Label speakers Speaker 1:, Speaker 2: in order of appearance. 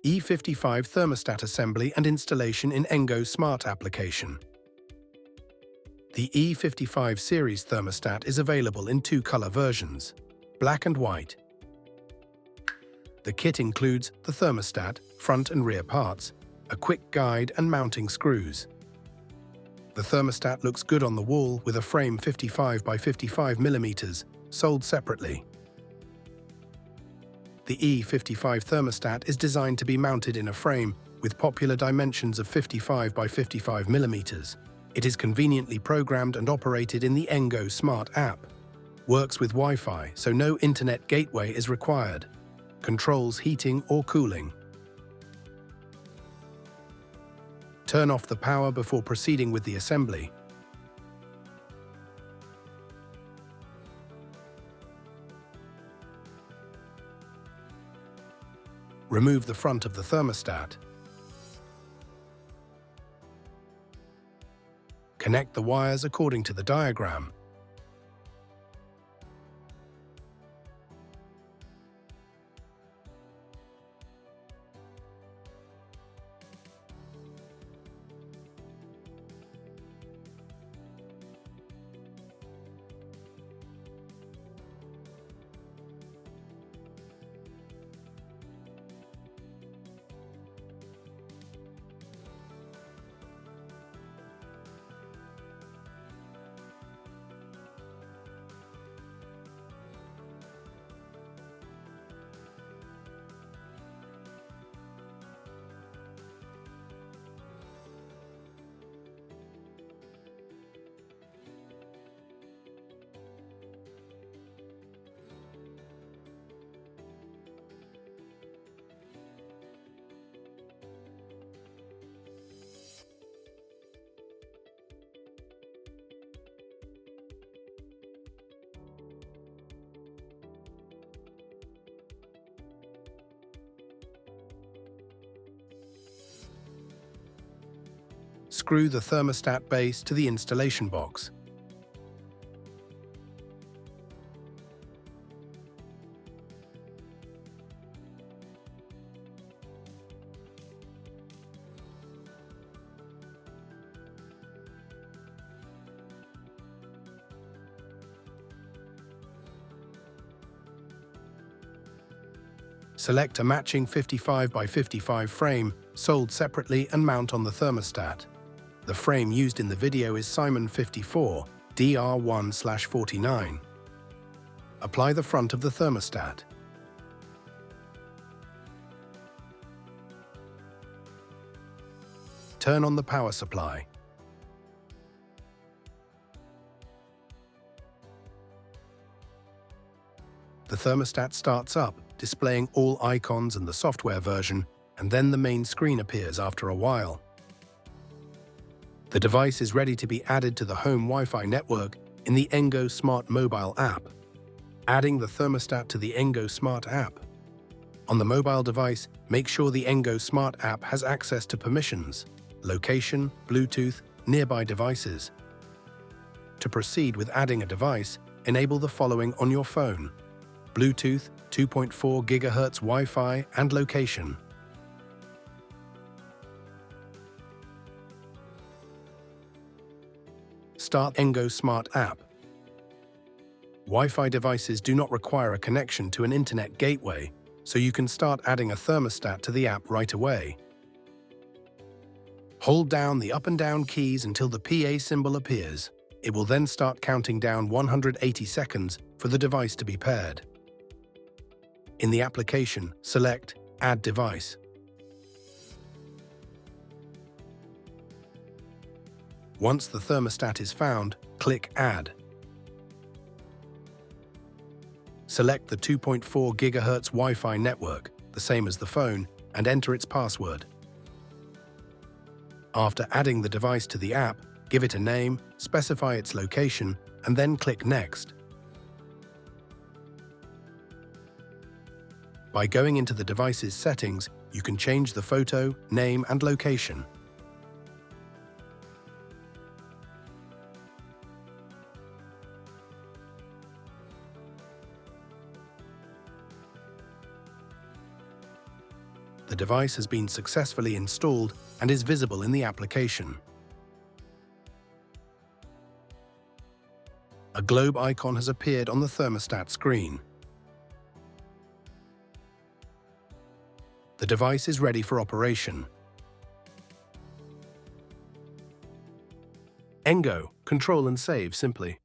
Speaker 1: E55 thermostat assembly and installation in ENGO Smart application. The E55 series thermostat is available in two color versions, black and white. The kit includes the thermostat, front and rear parts, a quick guide and mounting screws. The thermostat looks good on the wall with a frame 55 by 55 mm, sold separately. The E55 thermostat is designed to be mounted in a frame with popular dimensions of 55 by 55 mm. It is conveniently programmed and operated in the ENGO Smart app. Works with Wi-Fi, so no internet gateway is required. Controls heating or cooling. Turn off the power before proceeding with the assembly. Remove the front of the thermostat. Connect the wires according to the diagram. Screw the thermostat base to the installation box. Select a matching 55 by 55 frame, sold separately, and mount on the thermostat. The frame used in the video is Simon 54 DR1/49. Apply the front of the thermostat. Turn on the power supply. The thermostat starts up, displaying all icons and the software version, and then the main screen appears after a while. The device is ready to be added to the home Wi-Fi network in the ENGO Smart mobile app. Adding the thermostat to the ENGO Smart app. On the mobile device, make sure the ENGO Smart app has access to permissions, location, Bluetooth, nearby devices. To proceed with adding a device, enable the following on your phone: Bluetooth, 2.4 GHz Wi-Fi, and location. Start ENGO Smart app. Wi-Fi devices do not require a connection to an internet gateway, so you can start adding a thermostat to the app right away. Hold down the up and down keys until the PA symbol appears. It will then start counting down 180 seconds for the device to be paired. In the application, select Add Device. Once the thermostat is found, click Add. Select the 2.4 GHz Wi-Fi network, the same as the phone, and enter its password. After adding the device to the app, give it a name, specify its location, and then click Next. By going into the device's settings, you can change the photo, name, and location. The The device has been successfully installed and is visible in the application. A globe icon has appeared on the thermostat screen. The device is ready for operation. ENGO, control and save simply.